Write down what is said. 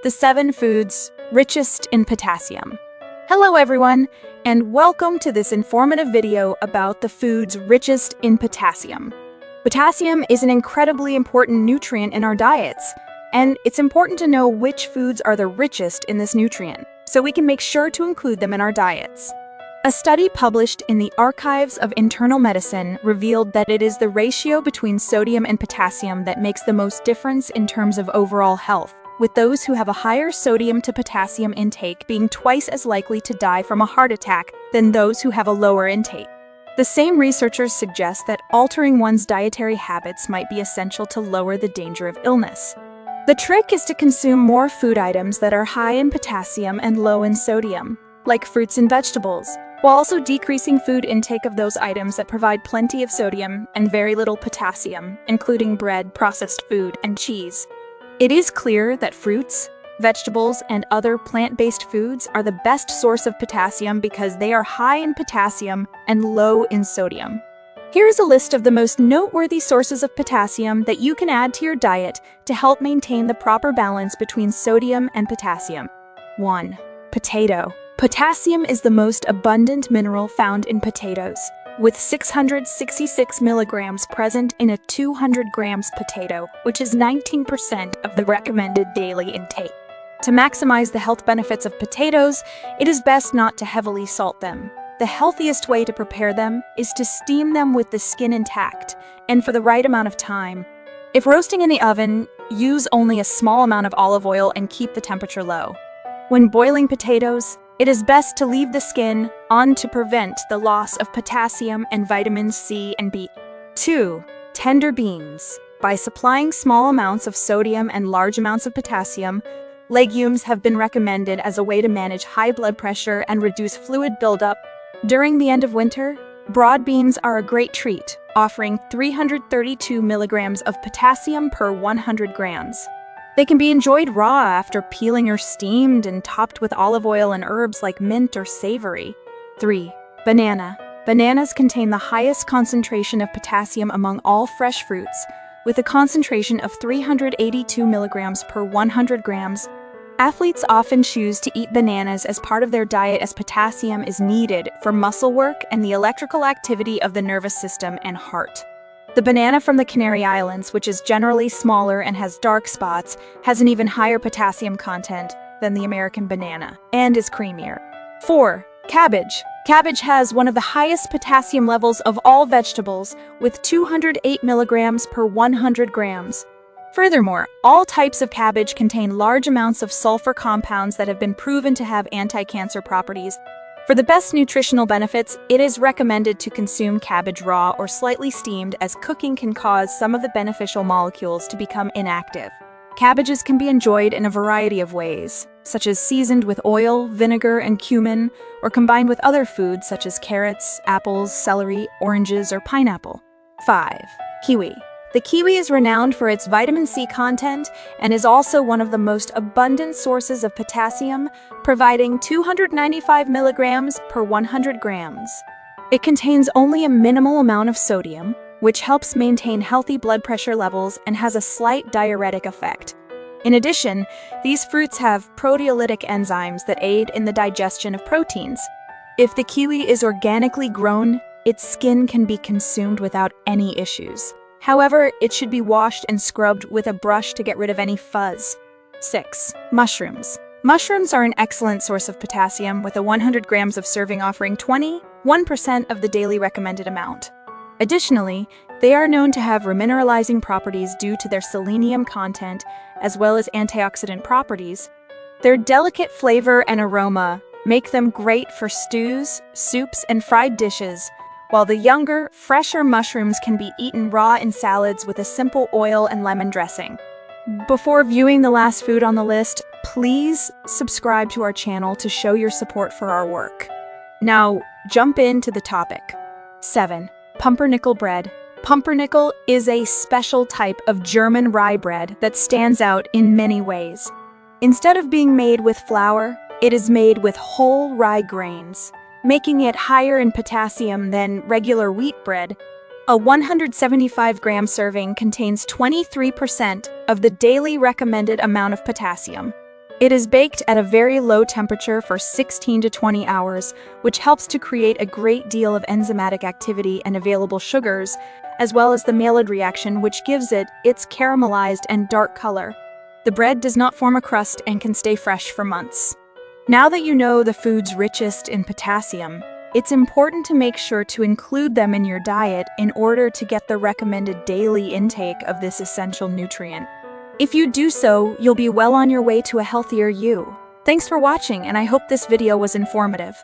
the 7 foods richest in potassium. Hello everyone, and welcome to this informative video about the foods richest in potassium. Potassium is an incredibly important nutrient in our diets, and it's important to know which foods are the richest in this nutrient, so we can make sure to include them in our diets. A study published in the Archives of Internal Medicine revealed that it is the ratio between sodium and potassium that makes the most difference in terms of overall health, with those who have a higher sodium to potassium intake being twice as likely to die from a heart attack than those who have a lower intake. The same researchers suggest that altering one's dietary habits might be essential to lower the danger of illness. The trick is to consume more food items that are high in potassium and low in sodium, like fruits and vegetables, while also decreasing food intake of those items that provide plenty of sodium and very little potassium, including bread, processed food, and cheese. It is clear that fruits, vegetables, and other plant-based foods are the best source of potassium because they are high in potassium and low in sodium. Here is a list of the most noteworthy sources of potassium that you can add to your diet to help maintain the proper balance between sodium and potassium. 1. Potato. Potassium is the most abundant mineral found in potatoes, with 666 milligrams present in a 200 grams potato, which is 19% of the recommended daily intake. To maximize the health benefits of potatoes, it is best not to heavily salt them. The healthiest way to prepare them is to steam them with the skin intact, and for the right amount of time. If roasting in the oven, use only a small amount of olive oil and keep the temperature low. When boiling potatoes, it is best to leave the skin on to prevent the loss of potassium and vitamins C and B. 2. Tender beans. By supplying small amounts of sodium and large amounts of potassium, legumes have been recommended as a way to manage high blood pressure and reduce fluid buildup. During the end of winter, broad beans are a great treat, offering 332 milligrams of potassium per 100 grams. They can be enjoyed raw after peeling or steamed and topped with olive oil and herbs like mint or savory. 3. Banana. Bananas contain the highest concentration of potassium among all fresh fruits, with a concentration of 382 milligrams per 100 grams. Athletes often choose to eat bananas as part of their diet as potassium is needed for muscle work and the electrical activity of the nervous system and heart. The banana from the Canary Islands, which is generally smaller and has dark spots, has an even higher potassium content than the American banana and is creamier. 4. Cabbage. Cabbage has one of the highest potassium levels of all vegetables, with 208 milligrams per 100 grams. Furthermore, all types of cabbage contain large amounts of sulfur compounds that have been proven to have anti-cancer properties. For the best nutritional benefits, it is recommended to consume cabbage raw or slightly steamed, as cooking can cause some of the beneficial molecules to become inactive. Cabbages can be enjoyed in a variety of ways, such as seasoned with oil, vinegar, and cumin, or combined with other foods such as carrots, apples, celery, oranges, or pineapple. 5. Kiwi. The kiwi is renowned for its vitamin C content and is also one of the most abundant sources of potassium, providing 295 milligrams per 100 grams. It contains only a minimal amount of sodium, which helps maintain healthy blood pressure levels and has a slight diuretic effect. In addition, these fruits have proteolytic enzymes that aid in the digestion of proteins. If the kiwi is organically grown, its skin can be consumed without any issues. However, it should be washed and scrubbed with a brush to get rid of any fuzz. 6. Mushrooms. Mushrooms are an excellent source of potassium, with a 100 grams of serving offering 21% of the daily recommended amount. Additionally, they are known to have remineralizing properties due to their selenium content, as well as antioxidant properties. Their delicate flavor and aroma make them great for stews, soups, and fried dishes, while the younger, fresher mushrooms can be eaten raw in salads with a simple oil and lemon dressing. Before viewing the last food on the list, please subscribe to our channel to show your support for our work. Now, jump into the topic. 7. Pumpernickel bread. Pumpernickel is a special type of German rye bread that stands out in many ways. Instead of being made with flour, it is made with whole rye grains, making it higher in potassium than regular wheat bread. A 175-gram serving contains 23% of the daily recommended amount of potassium. It is baked at a very low temperature for 16 to 20 hours, which helps to create a great deal of enzymatic activity and available sugars, as well as the Maillard reaction, which gives it its caramelized and dark color. The bread does not form a crust and can stay fresh for months. Now that you know the foods richest in potassium, it's important to make sure to include them in your diet in order to get the recommended daily intake of this essential nutrient. If you do so, you'll be well on your way to a healthier you. Thanks for watching, and I hope this video was informative.